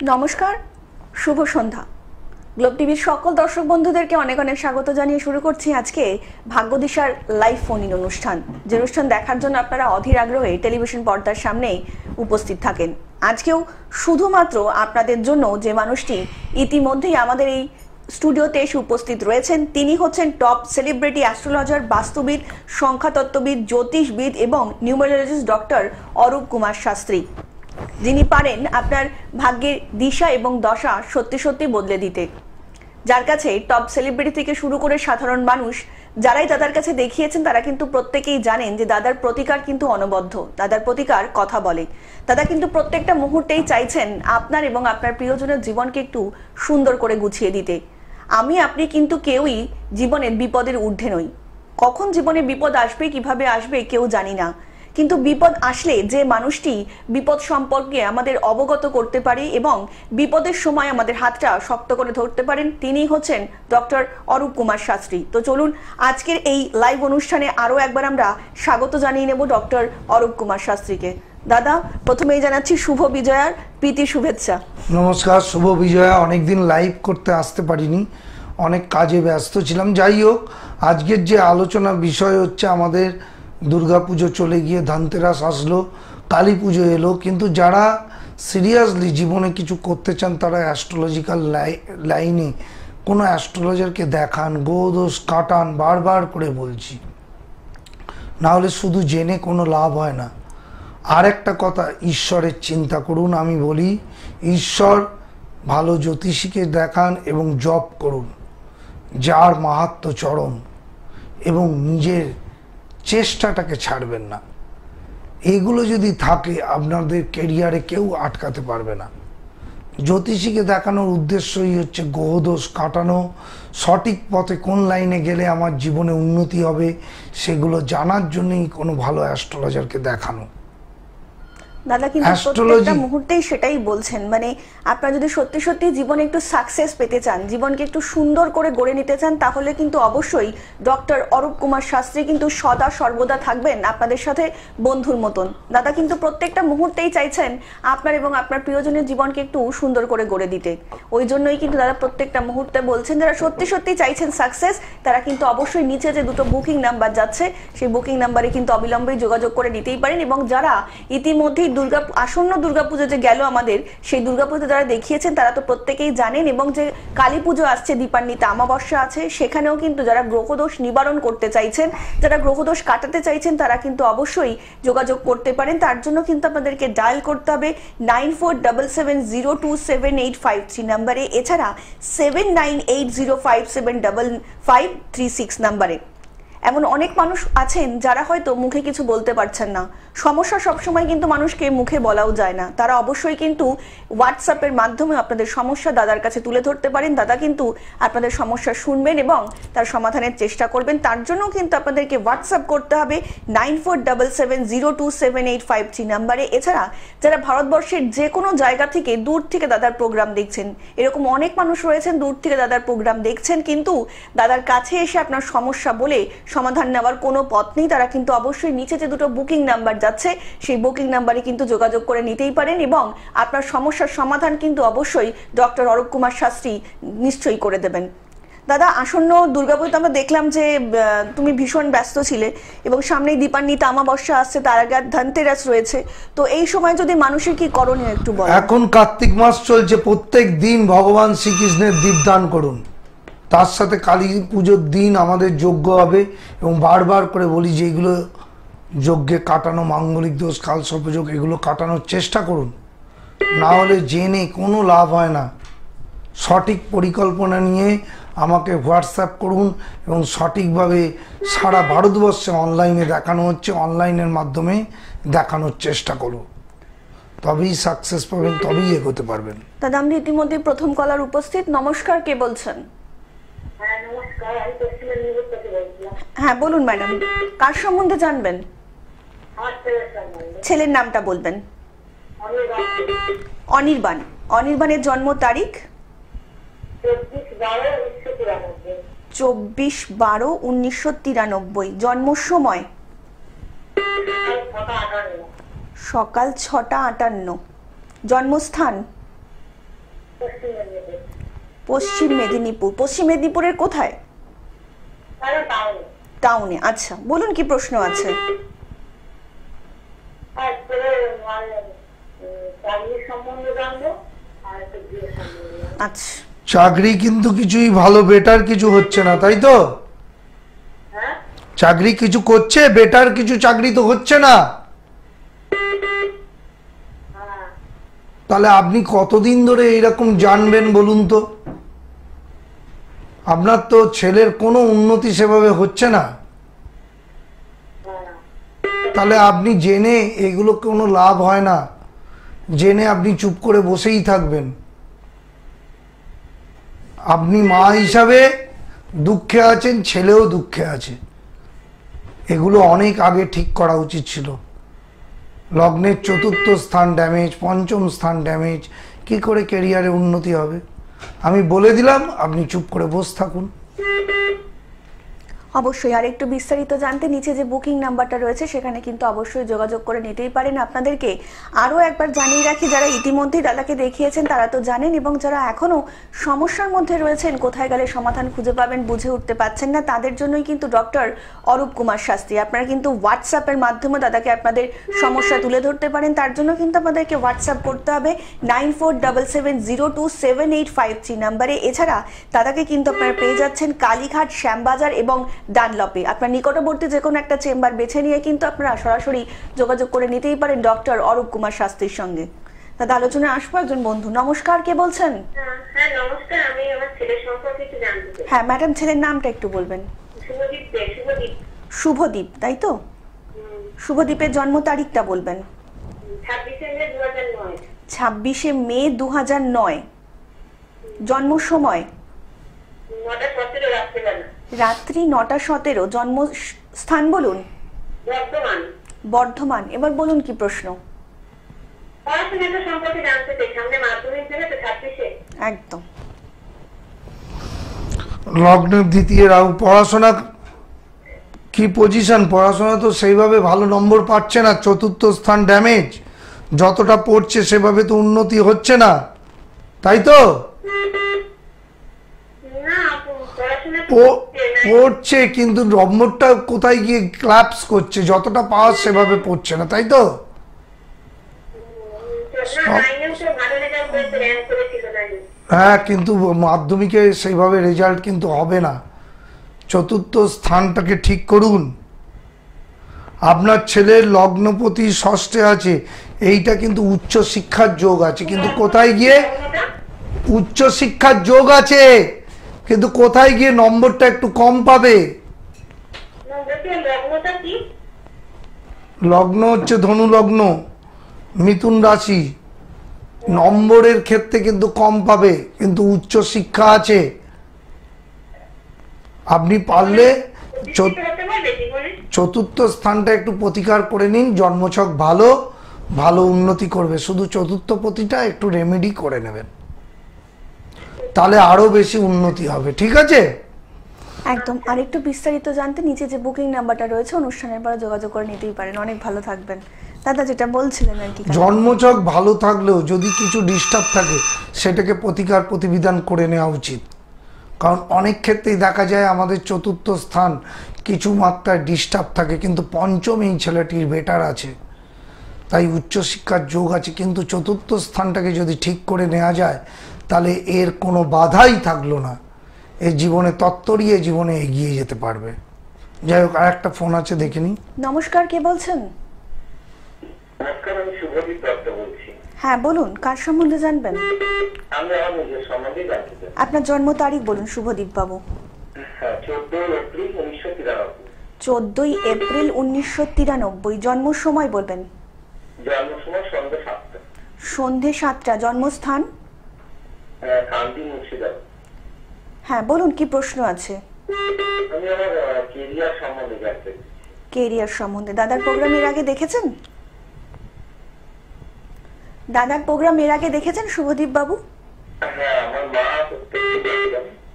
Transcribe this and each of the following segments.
নমস্কার, শুভ সন্ধ্যা। গ্লোব টিভির সকল দর্শক বন্ধুদেরকে অনেক অনেক স্বাগত জানিয়ে শুরু করছি আজকে ভাগ্যদিশার লাইভ ফোন ইন অনুষ্ঠান। যে অনুষ্ঠান দেখার জন্য আপনারা অধীর আগ্রহে টেলিভিশন পর্দার সামনে উপস্থিত থাকেন। আজকেও শুধুমাত্র আপনাদের জন্য যে মানুষটি ইতিমধ্যেই আমাদের এই স্টুডিওতে এসে উপস্থিত রয়েছেন, তিনি হচ্ছেন টপ সেলিব্রিটি অ্যাস্ট্রোলজার, বাস্তুবিদ, সংখ্যাতত্ত্ববিদ, জ্যোতিষবিদ এবং নিউমেরোলজিস্ট ডক্টর অরূপ কুমার শাস্ত্রী, যিনি পারেন আপনার ভাগ্যের দিশা এবং দশা সত্যি সত্যি বদলে দিতে। যার কাছে টপ সেলিব্রিটি থেকে শুরু করে সাধারণ মানুষ যারাই দাদার কাছে দেখিয়েছেন তারা কিন্তু প্রত্যেকেই জানেন যে দাদার প্রতিকার কিন্তু অনবদ্য, দাদার প্রতিকার কথা বলে। দাদা কিন্তু প্রত্যেকটা মুহূর্তেই চাইছেন আপনার এবং আপনার প্রিয়জনের জীবনকে একটু সুন্দর করে গুছিয়ে দিতে। আপনি কিন্তু কেউই জীবনের বিপদের ঊর্ধ্বে নই। কখন জীবনে বিপদ আসবে, কিভাবে আসবে কেউ জানি না, কিন্তু বিপদ আসলে যে মানুষটি বিপদ সম্পর্কে আমাদের অবগত করতে পারে এবং বিপদের সময় আমাদের হাতটা শক্ত করে ধরতে পারেন, তিনিই হচ্ছেন ডক্টর অরূপ কুমার শাস্ত্রী। তো চলুন আজকের এই লাইভ অনুষ্ঠানে আরও একবার আমরা স্বাগত জানিয়ে নেব ডক্টর অরূপ কুমার শাস্ত্রীকে। দাদা, প্রথমেই জানাচ্ছি শুভ বিজয়ার প্রীতি শুভেচ্ছা। নমস্কার, শুভ বিজয়া। অনেকদিন লাইভ করতে আসতে পারিনি, অনেক কাজে ব্যস্ত ছিলাম। যাই হোক, আজকের যে আলোচনা বিষয় হচ্ছে আমাদের দুর্গাপুজো চলে গিয়ে ধনতেরাস আসলো, কালী পুজো এলো, কিন্তু যারা সিরিয়াসলি জীবনে কিছু করতে চান তারা অ্যাস্ট্রোলজিক্যাল লাইনে কোনো অ্যাস্ট্রোলজারকে দেখান, গ্রহদোষ কাটান, বারবার করে বলছি, না হলে শুধু জেনে কোনো লাভ হয় না। আর একটা কথা, ঈশ্বরের চিন্তা করুন। আমি বলি ঈশ্বর ভালো জ্যোতিষীকে দেখান এবং জপ করুন, যার মাহাত্ম্য চরম, এবং নিজের চেষ্টাটাকে ছাড়বেন না। এগুলো যদি থাকে আপনাদের কেরিয়ারে কেউ আটকাতে পারবে না। জ্যোতিষীকে দেখানোর উদ্দেশ্যই হচ্ছে গ্রহদোষ কাটানো, সঠিক পথে কোন লাইনে গেলে আমার জীবনে উন্নতি হবে সেগুলো জানার জন্যই কোনো ভালো অ্যাস্ট্রোলজারকে দেখানো। দাদা কিন্তু প্রত্যেকটা মুহূর্তেই সেটাই বলছেন, মানে আপনারা যদি সত্যি সত্যি জীবনে একটু সাকসেস পেতে চান, জীবনকে একটু সুন্দর করে গড়ে নিতে চান, তাহলে কিন্তু অবশ্যই ডক্টর অরূপ কুমার শাস্ত্রী কিন্তু সদা সর্বদা থাকবেন আপনাদের সাথে বন্ধুর মতন। দাদা কিন্তু প্রত্যেকটা মুহূর্তেই চাইছেন আপনার এবং আপনার প্রিয়জনের জীবনকে একটু সুন্দর করে গড়ে দিতে। ওই জন্যই কিন্তু দাদা প্রত্যেকটা মুহূর্তে বলছেন যারা সত্যি সত্যি চাইছেন সাকসেস, তারা কিন্তু অবশ্যই নিচে যে দুটো বুকিং নাম্বার যাচ্ছে সেই বুকিং নাম্বারে কিন্তু অবিলম্বে যোগাযোগ করে নিতেই পারেন। এবং যারা ইতিমধ্যেই আসন্ন দুর্গাপুজো যে গেল আমাদের, সেই দুর্গাপুজো যারা দেখিয়েছেন তারা তো প্রত্যেকেই জানেন, এবং যে কালী পুজো আসছে, দীপান্বিতা অমাবস্যা আছে, সেখানেও কিন্তু যারা গ্রহদোষ নিবারণ করতে চাইছেন, যারা গ্রহদোষ কাটাতে চাইছেন তারা কিন্তু অবশ্যই যোগাযোগ করতে পারেন। তার জন্য কিন্তু আপনাদেরকে ডায়াল করতে হবে 9477027853 নাম্বারে, এছাড়া 7980575536 নাম্বারে। এমন অনেক মানুষ আছেন যারা হয়তো মুখে কিছু বলতে পারছেন না। সমস্যা সবসময় কিন্তু মানুষকে মুখে বলাও যায় না। তারা অবশ্যই কিন্তু হোয়াটসঅ্যাপের মাধ্যমে আপনাদের সমস্যা দাদার কাছে তুলে ধরতে পারেন। দাদা কিন্তু আপনাদের সমস্যা শুনবেন এবং তার সমাধানের চেষ্টা করবেন। তার জন্য কিন্তু আপনাদেরকে হোয়াটসঅ্যাপ করতে হবে 9477027853 নাম্বারে। এছাড়া যারা ভারতবর্ষের যে কোনো জায়গা থেকে দূর থেকে দাদার প্রোগ্রাম দেখছেন, এরকম অনেক মানুষ রয়েছেন দূর থেকে দাদার প্রোগ্রাম দেখছেন, কিন্তু দাদার কাছে এসে আপনার সমস্যা বলে সমাধান নেওয়ার কোনো পথ নেই, তারা কিন্তু অবশ্যই নিচে যে দুটো বুকিং নাম্বার যাচ্ছে সেই বুকিং নাম্বারে কিন্তু যোগাযোগ করে নিতেই পারেন এবং আপনার সমস্যার সমাধান কিন্তু অবশ্যই ডক্টর অরূপ কুমার শাস্ত্রী নিশ্চয়ই করে দেবেন। দাদা, আসন্ন দুর্গাপুজোতে আমরা দেখলাম যে তুমি ভীষণ ব্যস্ত ছিলে এবং সামনেই দীপান্বিতা অমাবস্যা আসছে, তার আগে ধনতেরাস রয়েছে, তো এই সময় যদি মানুষের কি করণীয় একটু বলো। এখন কার্তিক মাস চলছে, প্রত্যেক দিন ভগবান শ্রীকৃষ্ণের দীপদান করুন, তার সাথে কালী পুজোর দিন আমাদের যজ্ঞ হবে। এবং বারবার করে বলি যে এগুলো যজ্ঞে কাটানো, মাঙ্গলিক দোষ, কালসর্পযোগ, এগুলো কাটানোর চেষ্টা করুন, না হলে জেনে কোনো লাভ হয় না। সঠিক পরিকল্পনা নিয়ে আমাকে হোয়াটসঅ্যাপ করুন এবং সঠিকভাবে সারা ভারতবর্ষে অনলাইনে দেখানো হচ্ছে, অনলাইনের মাধ্যমে দেখানোর চেষ্টা করুন, তবেই সাকসেস পাবেন, তবেই এগোতে পারবেন। দাদা, আমরা ইতিমধ্যে প্রথম কলার উপস্থিত। নমস্কার, কে বলছেন? হ্যাঁ বলুন ম্যাডাম, কার সম্বন্ধে জানবেন? ছেলের নামটা বলবেন। অনির্বাণ। অনির্বাণের জন্ম তারিখ 24/12/1993। জন্ম সময় সকাল 6টা 58। জন্মস্থান পশ্চিম মেদিনীপুর। পশ্চিম মেদিনীপুরের কোথায়? টাউনে। আচ্ছা, বলুন কি প্রশ্ন আছে। আচ্ছা, চাকরি কিন্তু কিছুই ভালো বেটার কিছু হচ্ছে না, তাই তো? চাকরি কিছু করছে, বেটার কিছু চাকরি তো হচ্ছে না। তাহলে আপনি কতদিন ধরে এইরকম জানবেন বলুন তো? আপনার তো ছেলের কোনো উন্নতি সেভাবে হচ্ছে না, তাহলে আপনি জেনে এগুলো কোনো লাভ হয় না। জেনে আপনি চুপ করে বসেই থাকবেন। আপনি মা হিসাবে দুঃখে আছেন, ছেলেও দুঃখে আছে। এগুলো অনেক আগে ঠিক করা উচিত ছিল। লগ্নের চতুর্থ স্থান ড্যামেজ, পঞ্চম স্থান ড্যামেজ, কি করে ক্যারিয়ারে উন্নতি হবে? আমি বলে দিলাম, আপনি চুপ করে বসে থাকুন। অবশ্যই আর একটু বিস্তারিত জানতে নিচে যে বুকিং নাম্বারটা রয়েছে সেখানে কিন্তু অবশ্যই যোগাযোগ করে নিতেই পারেন। আপনাদেরকে আরও একবার জানিয়ে রাখি, যারা ইতিমধ্যেই দাদাকে দেখিয়েছেন তারা তো জানেন, এবং যারা এখনও সমস্যার মধ্যে রয়েছেন, কোথায় গেলে সমাধান খুঁজে পাবেন বুঝে উঠতে পারছেন না, তাদের জন্যই কিন্তু ডক্টর অরূপ কুমার শাস্ত্রী। আপনারা কিন্তু হোয়াটসঅ্যাপের মাধ্যমে দাদাকে আপনাদের সমস্যা তুলে ধরতে পারেন। তার জন্য কিন্তু আপনাদেরকে হোয়াটসঅ্যাপ করতে হবে 9477027853 নাম্বারে। এছাড়া দাদাকে কিন্তু আপনারা পেয়ে যাচ্ছেন কালীঘাট, শ্যামবাজার এবং ডানলপে। আপনার নিকটবর্তী যে কোনো একটা চেম্বার বেছে নিয়ে কিন্তু আপনারা সরাসরি যোগাযোগ করে নিতেই পারেন ডক্টর অরূপ কুমার শাস্ত্রীর সঙ্গে। দাদা, আলোচনায় আসবো একজন বন্ধু। নমস্কার, কে বলছেন? হ্যাঁ নমস্কার, আমি আমার ছেলের সম্পর্কে একটু জানতে চাই। হ্যাঁ ম্যাডাম, ছেলের নামটা একটু বলবেন। শুভদীপ দে। শুভদীপ। শুভদীপ, তাই তো? শুভদীপের জন্ম তারিখটা বলবেন। 26শে মে 2009। 26শে মে 2009। জন্ম সময়? 9:17 রাত্রিবেলা। রাত্রি 9:17। জন্ম স্থান বলুন। বর্ধমান। বর্ধমান। এবার বলুন কি প্রশ্ন। পড়াশোনাটা সম্পর্কে জানতে চাই, সামনে মাধ্যমিক দেবে তো 26শে। একদম। লগ্নের দ্বিতীয় রাহু, পড়াশোনা কি পজিশন? পড়াশোনা তো সেইভাবে ভালো নম্বর পাচ্ছে না, চতুর্থ স্থান ড্যামেজ। যতটা পড়ছে সেভাবে তো উন্নতি হচ্ছে না, তাই তো? না, পড়াশোনা পড়ছে কিন্তু নম্বরটা কোথায় গিয়ে ক্ল্যাপস করছে, যতটা পাওয়ার সেভাবে পড়ছে না, তাই তো? হ্যাঁ, কিন্তু মাধ্যমিকে সেইভাবে রেজাল্ট কিন্তু হবে না। চতুর্থ স্থানটাকে ঠিক করুন। আপনার ছেলের লগ্নপতি ষষ্ঠে আছে, এইটা কিন্তু উচ্চ শিক্ষার যোগ আছে, কিন্তু কোথায় গিয়ে উচ্চ শিক্ষার যোগ আছে, কিন্তু কোথায় গিয়ে নম্বরটা একটু কম পাবে। লগ্ন হচ্ছে ধনু লগ্ন, মিথুন রাশি। নম্বরের ক্ষেত্রে কিন্তু কম পাবে, কিন্তু উচ্চ শিক্ষা আছে। আপনি পারলে চতুর্থ স্থানটা একটু প্রতিকার করে নিন। জন্মছক ভালো, ভালো উন্নতি করবে। শুধু চতুর্থ পতিটা একটু রেমেডি করে নেবেন, তাহলে আরো বেশি উন্নতি হবে। ঠিক আছে? একদম। আর একটু বিস্তারিত জানতে নিচে যে বুকিং নাম্বারটা রয়েছে অনুষ্ঠানের পরে যোগাযোগ করে নিতেই পারেন। অনেক ভালো থাকবেন। দাদা, যেটা বলছিলেন আর কি, জন্মছক ভালো থাকলেও যদি কিছু ডিস্টার্ব থাকে সেটাকে প্রতিকার প্রতিবিধান করে নেওয়া উচিত। কারণ অনেক ক্ষেত্রেই দেখা যায় আমাদের চতুর্থ স্থান কিছু মাত্রায় ডিস্টার্ব থাকে, কিন্তু পঞ্চম এই ছেলেটির বেটার আছে, তাই উচ্চশিক্ষার যোগ আছে। কিন্তু চতুর্থ স্থানটাকে যদি ঠিক করে নেওয়া যায় তাহলে এর কোনো বাধাই থাকলো না, এর জীবনে তত্ত্বরিয়ে জীবনে এগিয়ে যেতে পারবে। যাই হোক, আর একটা ফোন আছে, দেখে নিই। নমস্কার, কে বলছেন? নমস্কার, আমি শুভদীপ দত্ত বলছি। হ্যাঁ বলুন, কার সম্বন্ধে জানবেন? আমি আমার নিজের সম্বন্ধে জানতে চাই। আপনার জন্ম তারিখ বলুন শুভদীপ বাবু। 14 এপ্রিল 1993। 14 এপ্রিল 1993। জন্ম সময় বলবেন। জন্ম সময় সন্ধ্যে 7টা। সন্ধ্যে 7টা। জন্মস্থান? কান্দি, মুর্শিদাবাদ। হ্যাঁ বলুন, কি প্রশ্ন আছে? আমি আমার কেরিয়ার সম্বন্ধে জানতে চাই। কেরিয়ার সম্বন্ধে। দাদার প্রোগ্রাম এর আগে দেখেছেন? দাদার প্রোগ্রাম এর আগে দেখেছেন শুভদীপ বাবু? হ্যাঁ, আমার মা প্রত্যেকদিন,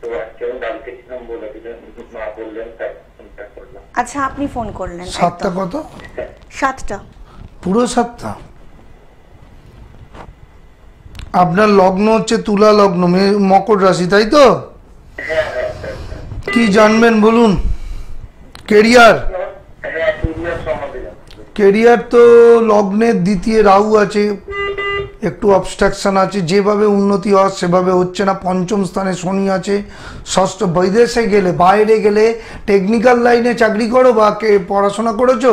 তো আজকে আমি বাড়িতে ছিলাম বলে মা বললেন, তাই ফোনটা করলাম। আচ্ছা, আপনি ফোন করলেন। 7টা কত? 7টা। পুরো 7টা? আপনার লগ্ন হচ্ছে তুলা লগ্ন, মকর রাশি, তাই তো? হ্যাঁ হ্যাঁ স্যার। কি জানবেন বলুন? কেরিয়ার? হ্যাঁ কেরিয়ার সম্বন্ধে জানতে চাই। কেরিয়ার তো লগ্নের দ্বিতীয় রাহু আছে, একটু অবস্ট্রাকশন আছে, যেভাবে উন্নতি হওয়ার সেভাবে হচ্ছে না। পঞ্চম স্থানে শনি আছে, ষষ্ঠ। বিদেশে গেলে, বাইরে গেলে, টেকনিক্যাল লাইনে চাকরি করো বা পড়াশোনা করেছো?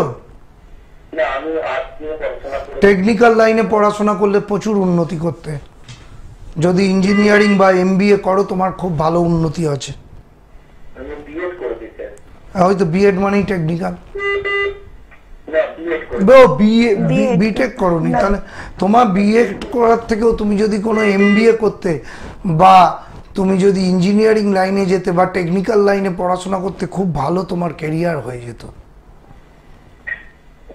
না আমি আর্টস নিয়ে পড়াশোনা করে টেকনিক্যাল লাইনে পড়াশোনা করলে প্রচুর উন্নতি করতে, যদি ইঞ্জিনিয়ারিং বা এমবিএ করো তোমার খুব ভালো উন্নতি আছে। আমি বিএড করেছি স্যার। হয়তো বিএড মানেই টেকনিক্যাল। না বিএড করে বিটেক করোনি, তাহলে তোমার বিএ করার থেকেও তুমি যদি কোনো এমবিএ করতে বা তুমি যদি ইঞ্জিনিয়ারিং লাইনে যেতে বা টেকনিক্যাল লাইনে পড়াশোনা করতে, খুব ভালো তোমার ক্যারিয়ার হয়ে যেত।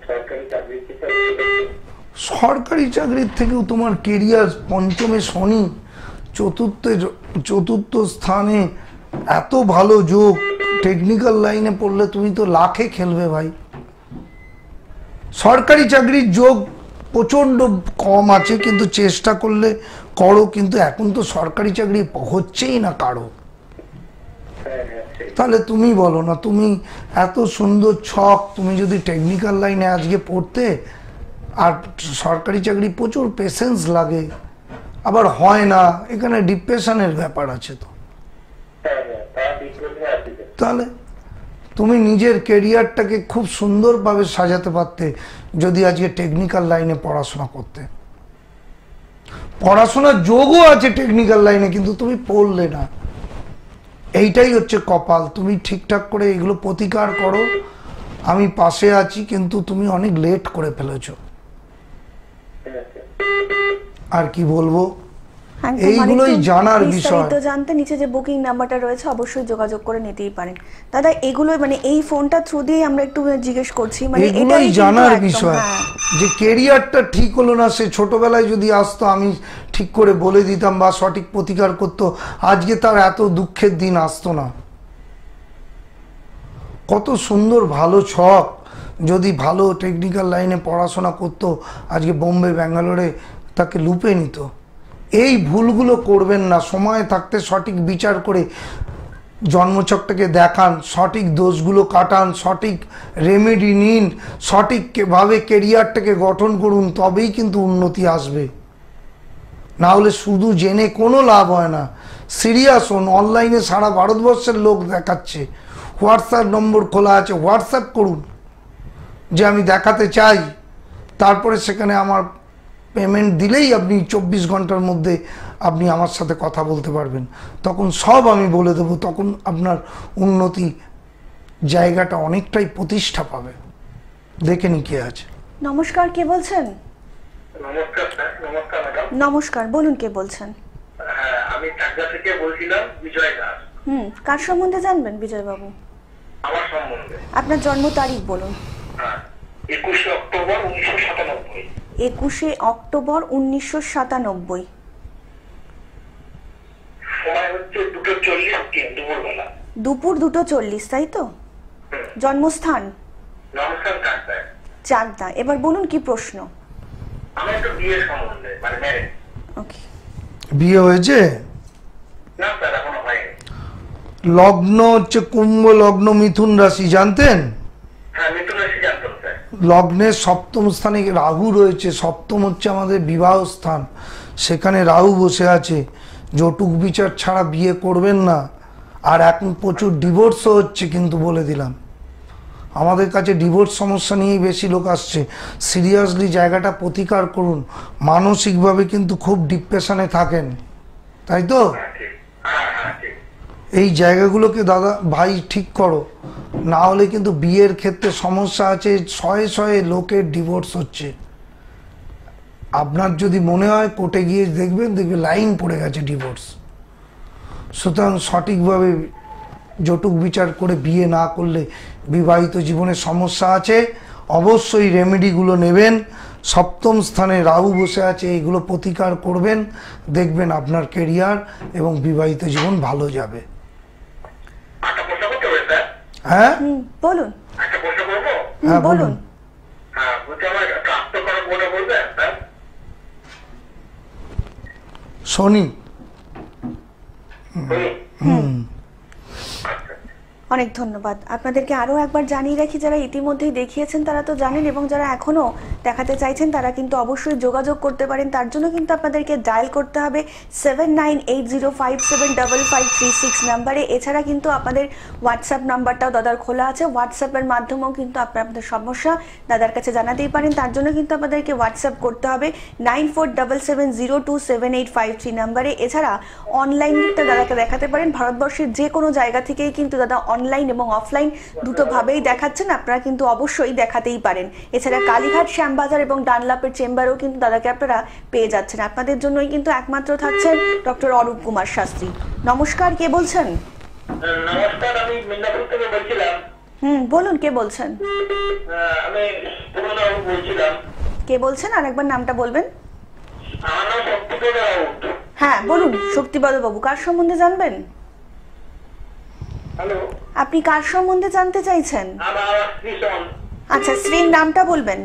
সরকারি চাকরি কি স্যার? সরকারি চাকরির থেকেও তোমার কেরিয়ার, পঞ্চমে শনি, চতুর্থ স্থানে এত ভালো যোগ। টেকনিক্যাল লাইনে পড়লে তুমি তো লাখে খেলবে ভাই। সরকারি চাকরির যোগ প্রচণ্ড কম আছে, কিন্তু চেষ্টা করলে করো। কিন্তু এখন তো সরকারি চাকরি হচ্ছেই না কারো। হ্যাঁ হ্যাঁ সেই। তাহলে তুমি বলো না, তুমি এত সুন্দর ছক, তুমি যদি টেকনিক্যাল লাইনে আজকে পড়তে, আর সরকারি চাকরি প্রচুর পেশেন্স লাগে, আবার হয় না, এখানে ডিপ্রেশনের ব্যাপার আছে। তো হ্যাঁ হ্যাঁ তা ডিপ্রেশনে আছি স্যার। তাহলে তুমি নিজের কেরিয়ারটাকে খুব সুন্দরভাবে সাজাতে পারতে যদি আজকে টেকনিক্যাল লাইনে পড়াশোনা করতে। পড়াশোনার যোগও আছে টেকনিক্যাল লাইনে, কিন্তু তুমি পড়লে না। এইটাই হচ্ছে কপাল। তুমি ঠিকঠাক করে এগুলো প্রতিকার করো, আমি পাশে আছি। কিন্তু তুমি অনেক লেট করে ফেলেছো। হ্যাঁ স্যার। আর কি বলবো, একদম, এইগুলোই আরেকটু জানার বিস্তারিত বিষয়। জানতে নিচে যে বুকিং নাম্বারটা রয়েছে অবশ্যই যোগাযোগ করে নিতেই পারেন। দাদা এগুলো মানে এই ফোনটা থ্রু দিয়ে আমরা একটু জিজ্ঞেস করছি, মানে এগুলোই এটাই কিন্তু জানার একদম, বিষয় হ্যাঁ। যে কেরিয়ারটা ঠিক হলো না, সে ছোটবেলায় যদি আসতো আমি ঠিক করে বলে দিতাম বা সঠিক প্রতিকার করতো, আজকে তার এত দুঃখের দিন আসতো না। কত সুন্দর ভালো ছক, যদি ভালো টেকনিক্যাল লাইনে পড়াশোনা করতো, আজকে বোম্বে ব্যাঙ্গালোরে তাকে লুপে নিত। এই ভুলগুলো করবেন না। সময় থাকতে সঠিক বিচার করে জন্মছকটাকে দেখান, সঠিক দোষগুলো কাটান, সঠিক রেমেডি নিন, সঠিকভাবে কেরিয়ারটাকে গঠন করুন, তবেই কিন্তু উন্নতি আসবে। না হলে শুধু জেনে কোনো লাভ হয় না। সিরিয়াস হন। অনলাইনে সারা ভারতবর্ষের লোক দেখাচ্ছে, হোয়াটসঅ্যাপ নম্বর খোলা আছে, হোয়াটসঅ্যাপ করুন যে আমি দেখাতে চাই। তারপরে সেখানে আমার পেমেন্ট দিলেই আপনি 24 ঘন্টার মধ্যে আপনি আমার সাথে কথা বলতে পারবেন। তখন সব আমি বলে দেবো। তখন আপনার উন্নতি জায়গাটা অনেকটাই প্রতিষ্ঠা পাবে। দেখে নি কে আছে। নমস্কার, কে বলছেন? নমস্কার স্যার। নমস্কার ম্যাডাম। নমস্কার, বলুন কে বলছেন? হ্যাঁ আমি চাকদা থেকে বলছিলাম, বিজয় দাস। কার সম্বন্ধে জানবেন বিজয় বাবু? আমার সম্বন্ধে। আপনার জন্ম তারিখ বলুন। হ্যাঁ 21 অক্টোবর 1997। 21 অক্টোবর 1997। সময় হচ্ছে 2:40 দুপুরবেলা। দুপুর 2:40, তাই তো? জন্মস্থান? নমস্কার ডাক্তার। চাকদা। এবার বলুন কি প্রশ্ন? আমার একটু বিয়ের সম্বন্ধে, মানে ম্যারেজ। ওকে। বিয়ে হয়েছে? না স্যার এখনো হয়নি। লগ্ন হচ্ছে কুম্ভ লগ্ন, মিথুন রাশি, জানতেন? হ্যাঁ মিথুন রাশি জানতাম স্যার। লগ্নের সপ্তম স্থানে রাহু রয়েছে। সপ্তম হচ্ছে আমাদের বিবাহ স্থান, সেখানে রাহু বসে আছে। যৌতুক বিচার ছাড়া বিয়ে করবেন না। আর এখন প্রচুর ডিভোর্সও হচ্ছে, কিন্তু বলে দিলাম আমাদের কাছে ডিভোর্স সমস্যা নিয়েই বেশি লোক আসছে। সিরিয়াসলি জায়গাটা প্রতিকার করুন। মানসিকভাবে কিন্তু খুব ডিপ্রেশনে থাকেন, তাই তো? হ্যাঁ ঠিক। হ্যাঁ হ্যাঁ ঠিক। এই জায়গাগুলোকে দাদা ভাই ঠিক করো, না হলে কিন্তু বিয়ের ক্ষেত্রে সমস্যা আছে। শয়ে শয়ে লোকের ডিভোর্স হচ্ছে। আপনার যদি মনে হয় কোর্টে গিয়ে দেখবেন লাইন পড়ে গেছে ডিভোর্স। সুতরাং সঠিকভাবে যৌতুক বিচার করে বিয়ে না করলে বিবাহিত জীবনে সমস্যা আছে। অবশ্যই রেমেডিগুলো নেবেন। সপ্তম স্থানে রাহু বসে আছে, এগুলো প্রতিকার করবেন, দেখবেন আপনার কেরিয়ার এবং বিবাহিত জীবন ভালো যাবে। একটা প্রশ্ন করতে হবে স্যার? হ্যাঁ বলুন। একটা প্রশ্ন করবো? হ্যাঁ বলুন। বলুন। হ্যাঁ বলছি আমার প্রাপ্ত করা কোনটা বলবেন স্যার? শনি। অনেক ধন্যবাদ। আপনাদেরকে আরও একবার জানিয়ে রাখি, যারা ইতিমধ্যেই দেখিয়েছেন তারা তো জানেন, এবং যারা এখনও দেখাতে চাইছেন তারা কিন্তু অবশ্যই যোগাযোগ করতে পারেন। তার জন্য কিন্তু আপনাদেরকে ডায়াল করতে হবে 7980575536 নাম্বারে। এছাড়া কিন্তু আপনাদের হোয়াটসঅ্যাপ নাম্বারটাও দাদার খোলা আছে, হোয়াটসঅ্যাপের মাধ্যমেও কিন্তু আপনারা আপনাদের সমস্যা দাদার কাছে জানাতেই পারেন। তার জন্য কিন্তু আপনাদেরকে হোয়াটসঅ্যাপ করতে হবে 9477027853 নাম্বারে। এছাড়া অনলাইনটা দাদাকে দেখাতে পারেন, ভারতবর্ষের যে কোনো জায়গা থেকেই কিন্তু দাদা অনলাইন এবং অফলাইন দুটোভাবেই দেখাচ্ছেন, আপনারা কিন্তু অবশ্যই দেখাতেই পারেন। এছাড়া কালীঘাট, শ্যামবাজার এবং ডানলাপের চেম্বারেও কিন্তু দাদাকে আপনারা পেয়ে যাচ্ছেন। আপনাদের জন্যই কিন্তু একমাত্র থাকছেন ডক্টর অরূপ কুমার শাস্ত্রী। নমস্কার, কে বলছেন? নমস্কার, আমি মিদনাপুর থেকে বলছিলাম। বলুন, কে বলছেন? আমি পুরোনো বলছিলাম। কে বলছেন? আর একবার নামটা বলবেন। আমার নাম শক্তিপদ রাউত। হ্যাঁ বলুন শক্তিপদ বাবু, কার সম্বন্ধে জানবেন? হ্যালো, আপনি কার সম্বন্ধে জানতে চাইছেন? আমার স্ত্রী সন। আচ্ছা, স্ত্রীর নামটা বলবেন।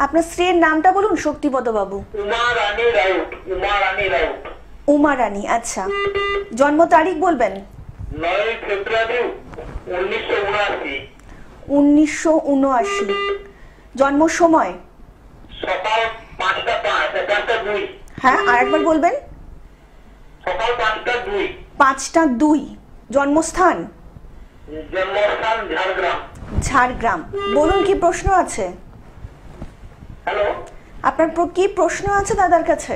আপনার স্ত্রীর নামটা বলুন শক্তিপদ বাবু। উমা রানী রাউত। উমা রানী রাউত। উমা রানী, আচ্ছা। জন্ম তারিখ বলবেন। 9 ফেব্রুয়ারি 1979। 1979। জন্ম সময়? সকাল 5টা 5:02। হ্যাঁ, আর একবার বলবেন। সকাল 5টা 2। 5টা 2। জন্মস্থান? জন্মস্থান ঝাড়গ্রাম। ঝাড়গ্রাম। বলুন, কি প্রশ্ন আছে? হ্যালো, আপনার কি প্রশ্ন আছে দাদার কাছে?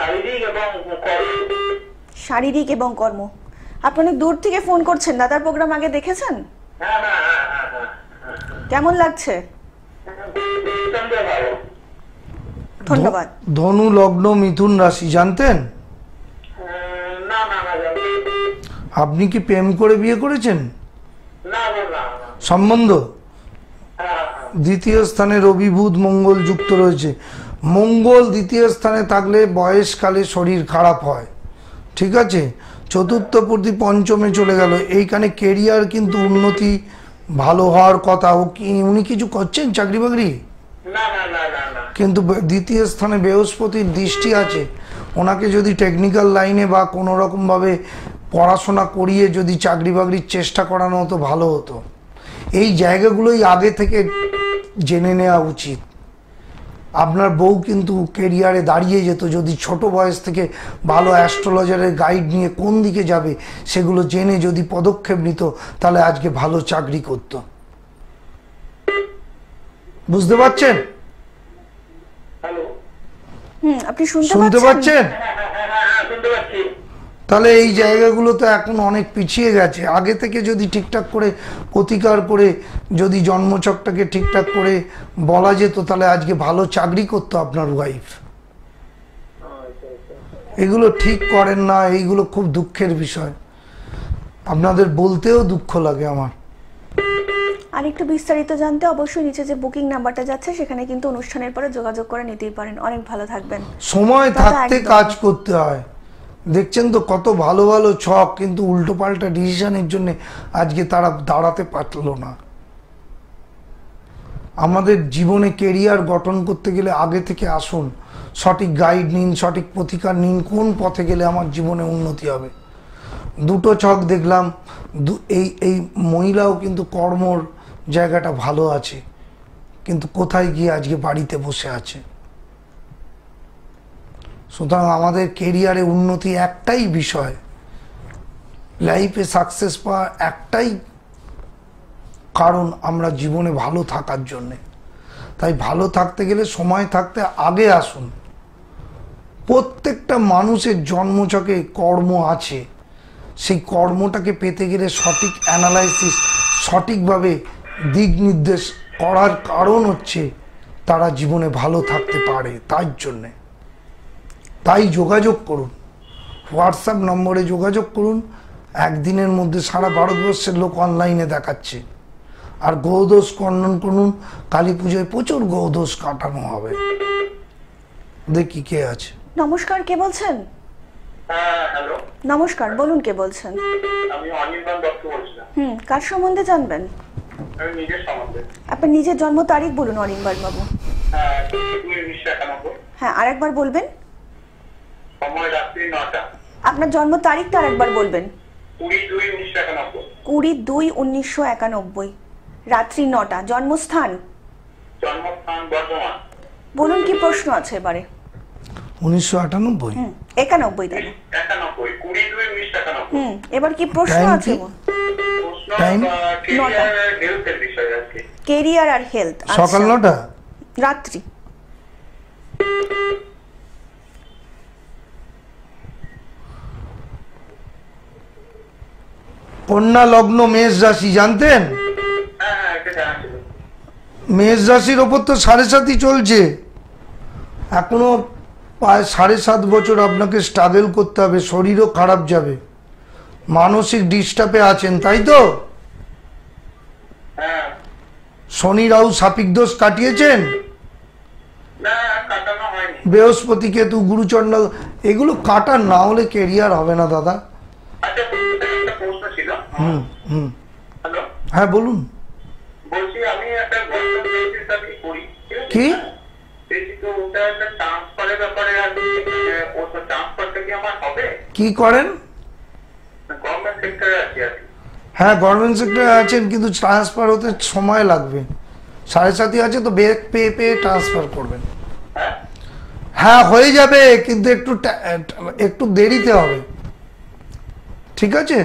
শারীরিক এবং কর্ম। শারীরিক এবং কর্ম। আপনি অনেক দূর থেকে ফোন করছেন, দাদার প্রোগ্রাম আগে দেখেছেন? হ্যাঁ। কেমন লাগছে? ভালো। ধন্যবাদ। ধনু লগ্ন, মিথুন রাশি, জানতেন? না। আপনি কি প্রেম করে বিয়ে করেছেন? না। সম্বন্ধ? হ্যাঁ। দ্বিতীয় স্থানে রবি, বুধ, মঙ্গল যুক্ত রয়েছে। মঙ্গল দ্বিতীয় স্থানে থাকলে বয়সকালে শরীর খারাপ হয়, ঠিক আছে? চতুর্থ প্রতি পঞ্চমে চলে গেল, এইখানে কেরিয়ার কিন্তু উন্নতি ভালো হওয়ার কথা। উনি কিছু করছেন চাকরি বাকরি? না। কিন্তু দ্বিতীয় স্থানে বৃহস্পতির দৃষ্টি আছে। ওনাকে যদি টেকনিক্যাল লাইনে বা কোনো রকমভাবে পড়াশোনা করিয়ে যদি চাকরি বাকরির চেষ্টা করানো হতো ভালো হতো। এই জায়গাগুলোই আগে থেকে জেনে নেওয়া উচিত। আপনার বউ কিন্তু কেরিয়ারে দাঁড়িয়ে যেত যদি ছোট বয়স থেকে ভালো অ্যাস্ট্রোলজারের গাইড নিয়ে কোন দিকে যাবে সেগুলো জেনে যদি পদক্ষেপ নিত, তাহলে আজকে ভালো চাকরি করত। বুঝতে পারছেন? হ্যালো। আপনি শুনতে পাচ্ছেন? হ্যাঁ, শুনতে পাচ্ছি। তাহলে এই জায়গাগুলো তো এখন অনেক পিছিয়ে গেছে। আগে থেকে যদি ঠিকঠাক করে প্রতিকার করে যদি জন্মছকটাকে ঠিকঠাক করে বলা যেত, তাহলে আজকে ভালো চাকরি করতো আপনার ওয়াইফ। এগুলো ঠিক করেন না, এইগুলো খুব দুঃখের বিষয়। আপনাদের বলতেও দুঃখ লাগে আমার। আর একটু বিস্তারিত জানতে অবশ্যই নিচে যে বুকিং নাম্বারটা যাচ্ছে সেখানে কিন্তু অনুষ্ঠানের পরে যোগাযোগ করে নিতেই পারেন। অনেক ভালো থাকবেন। সময় থাকতে কাজ করতে হয়। দেখছেন তো কত ভালো ভালো ছক, কিন্তু উল্টো পাল্টা ডিসিশনের জন্য আজকে তারা দাঁড়াতে পারলো না। আমাদের জীবনে কেরিয়ার গঠন করতে গেলে আগে থেকে আসুন, সঠিক গাইড নিন, সঠিক প্রতিকার নিন, কোন পথে গেলে আমার জীবনে উন্নতি হবে। দুটো ছক দেখলাম, এই মহিলাও কিন্তু কর্মর জায়গাটা ভালো আছে, কিন্তু কোথায় গিয়ে আজকে বাড়িতে বসে আছে। সুতরাং আমাদের কেরিয়ারে উন্নতি একটাই বিষয়, লাইফে সাকসেস পাওয়ার একটাই কারণ আমরা জীবনে ভালো থাকার জন্যে। তাই ভালো থাকতে গেলে সময় থাকতে আগে আসুন। প্রত্যেকটা মানুষের জন্মছকে কর্ম আছে, সেই কর্মটাকে পেতে গেলে সঠিক অ্যানালাইসিস, সঠিকভাবে দিক নির্দেশ করার কারণ হচ্ছে তারা জীবনে ভালো থাকতে পারে। তাই যোগাযোগ করুন, হোয়াটসঅ্যাপ নম্বরে যোগাযোগ করুন। একদিনের মধ্যে সারা ভারতবর্ষের লোক অনলাইনে দেখাচ্ছে। আর গৌদোষ খণ্ডন করুন, কালী পুজোয় প্রচুর গৌদোষ কাটানো হবে। দেখি কে আছে। নমস্কার, কে বলছেন? হ্যালো। নমস্কার, বলুন কে বলছেন? আমি অনির্বাণ দত্ত বলছিলাম। কার সম্বন্ধে জানবেন? আমি নিজের সম্বন্ধে। আপনার নিজের জন্ম তারিখ বলুন অনির্বাণ বাবু। 1991। হ্যাঁ, আরেকবার বলবেন। সময় রাত্রি 9টা। আপনার জন্ম তারিখটা আরেকবার বলবেন। 20/2/1991। 20/2/1991, রাত্রি 9টা। জন্মস্থান জন্মস্থান বর্ধমান। বলুন, কি প্রশ্ন আছে এবারে? 1998। 91 দাদা। 91, 20/2/1991। এবার কি প্রশ্ন Time আছে? কি? প্রশ্ন Time? ক্যারিয়ার হেলথের বিষয়ে আছে। কেরিয়ার আর হেলথ। সকাল 9টা। রাত্রি। কন্যা লগ্ন মেষ রাশি, জানতেন? হ্যাঁ, এটা জানা ছিল। মেষ রাশির ওপর তো 7.5 চলছে, এখনো প্রায় 7.5 বছর আপনাকে স্ট্রাগল করতে হবে, শরীরও খারাপ যাবে, মানসিক ডিস্টার্বে আছেন, তাই তো? হ্যাঁ। শনি রাহু সাপিক দোষ কাটিয়েছেন? না, কাটানো হয়নি। বৃহস্পতি কেতু গুরুচন্ড, এগুলো কাটার না হলে কেরিয়ার হবে না দাদা। আচ্ছা, একটা প্রশ্ন ছিল। হুম হ্যালো, হ্যাঁ বলুন। বলছি আমি একটা গভর্নমেন্ট বেসিস চাকরি করি, ঠিক আছে? কি? বেসিস তো ওটা একটা ট্রান্সফারের ব্যাপারে আছে, ও তো ট্রান্সফারটা কি আমার হবে? কি করেন? গভর্নমেন্ট সেক্টরে আছি আর কি। হ্যাঁ, গভর্নমেন্ট সেক্টরে আছেন, কিন্তু ট্রান্সফার হতে সময় লাগবে। 7.5 আছে তো বেগ পেয়ে পেয়ে ট্রান্সফার করবেন। হ্যাঁ, হ্যাঁ হয়ে যাবে, কিন্তু একটু দেরিতে হবে, ঠিক আছে?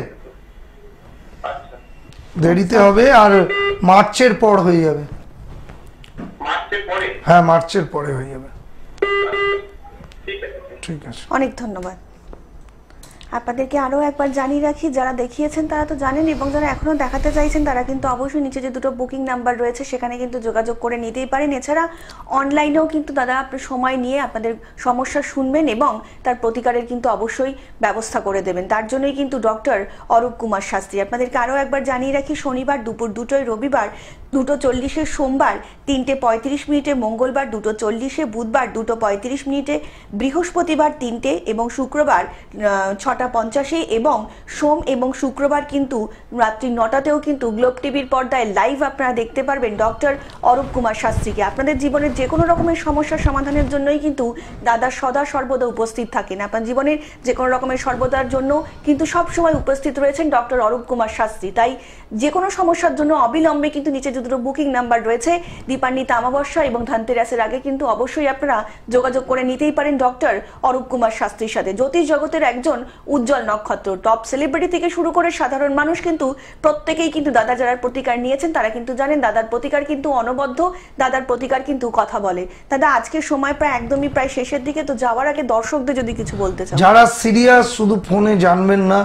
আচ্ছা। দেরিতে হবে, আর মার্চের পর হয়ে যাবে। মার্চের পরে? হ্যাঁ, মার্চের পরে হয়ে যাবে। ঠিক আছে। ঠিক আছে। অনেক ধন্যবাদ। আপনাদেরকে আরও একবার জানিয়ে রাখি, যারা দেখিয়েছেন তারা তো জানেন, এবং যারা এখনও দেখাতে চাইছেন তারা কিন্তু অবশ্যই নিচে যে দুটো বুকিং নাম্বার রয়েছে সেখানে কিন্তু যোগাযোগ করে নিতেই পারেন। এছাড়া অনলাইনেও কিন্তু দাদা আপনার সময় নিয়ে আপনাদের সমস্যা শুনবেন এবং তার প্রতিকারের কিন্তু অবশ্যই ব্যবস্থা করে দেবেন। তার জন্যই কিন্তু ডক্টর অরূপ কুমার শাস্ত্রী। আপনাদেরকে আরও একবার জানিয়ে রাখি, শনিবার দুপুর 2টোয়, রবিবার 2:40, সোমবার 3:35, মঙ্গলবার 2:40, বুধবার 2:35, বৃহস্পতিবার 3টে এবং শুক্রবার 6:50, এবং সোম এবং শুক্রবার কিন্তু রাত্রি 9টাতেও কিন্তু গ্লোব টিভির পর্দায় লাইভ আপনারা দেখতে পারবেন ডক্টর অরূপ কুমার শাস্ত্রীকে। আপনাদের জীবনের যে কোনো রকমের সমস্যার সমাধানের জন্যই কিন্তু দাদা সদা সর্বদা উপস্থিত থাকেন। আপনার জীবনের যে কোনো রকমের সর্বদার জন্য কিন্তু সবসময় উপস্থিত রয়েছেন ডক্টর অরূপ কুমার শাস্ত্রী। তাই যে কোনো সমস্যার জন্য অবিলম্বে কিন্তু নিচে যে দুটো বুকিং নাম্বার রয়েছে, দীপান্বিতা অমাবস্যা এবং ধনতেরাসের আগে কিন্তু অবশ্যই আপনারা যোগাযোগ করে নিতেই পারেন ডক্টর অরূপ কুমার শাস্ত্রীর সাথে। জ্যোতিষ জগতের একজন উজ্জ্বল নক্ষত্র, টপ সেলিব্রিটি থেকে শুরু করে সাধারণ মানুষ কিন্তু প্রত্যেকেই কিন্তু দাদা যারা প্রতিকার নিয়েছেন তারা কিন্তু জানেন দাদার প্রতিকার কিন্তু অনবদ্য, দাদার প্রতিকার কিন্তু কথা বলে। দাদা, আজকের সময় প্রায় একদমই প্রায় শেষের দিকে, তো যাওয়ার আগে দর্শকদের যদি কিছু বলতে চান। যারা সিরিয়াস শুধু ফোনে জানবেন না,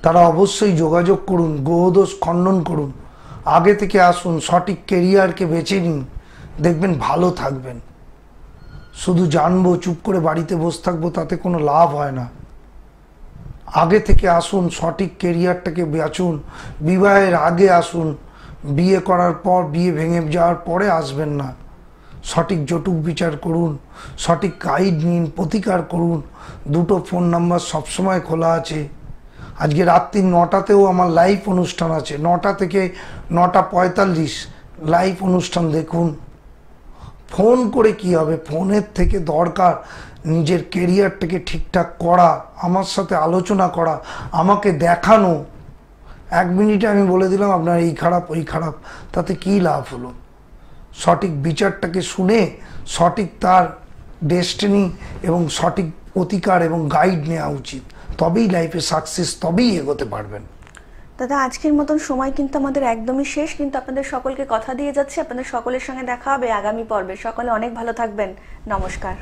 তারা অবশ্যই যোগাযোগ করুন, গ্রহদোষ খণ্ডন করুন, আগে থেকে আসুন, সঠিক কেরিয়ারকে বেছে নিন, দেখবেন ভালো থাকবেন। শুধু জানবো, চুপ করে বাড়িতে বসে থাকবো, তাতে কোনো লাভ হয় না। আগে থেকে আসুন, সঠিক কেরিয়ারটাকে বাছুন, বিবাহের আগে আসুন, বিয়ে করার পর, বিয়ে ভেঙে যাওয়ার পরে আসবেন না। সঠিক জটুক বিচার করুন, সঠিক গাইড নিন, প্রতিকার করুন। দুটো ফোন নাম্বার সবসময় খোলা আছে। আজকে রাত্রি 9টাতেও আমার লাইভ অনুষ্ঠান আছে, 9টা থেকে 9:45 লাইভ অনুষ্ঠান দেখুন। ফোন করে কি হবে, ফোনের থেকে দরকার নিজের কেরিয়ারটাকে ঠিকঠাক করা, আমার সাথে আলোচনা করা, আমাকে দেখানো। 1 মিনিটে আমি বলে দিলাম আপনার এই খারাপ ওই খারাপ, তাতে কি লাভ হলো? সঠিক বিচারটাকে শুনে সঠিক তার ডেস্টিনি এবং সঠিক প্রতিকার এবং গাইড নেওয়া উচিত, তবেই লাইফে সাকসেস, তবেই এগোতে পারবেন। দাদা, আজকের মতন সময় কিন্তু আমাদের একদমই শেষ, কিন্তু আপনাদের সকলকে কথা দিয়ে যাচ্ছি আপনাদের সকলের সঙ্গে দেখা হবে আগামী পর্বে। সকলে অনেক ভালো থাকবেন। নমস্কার।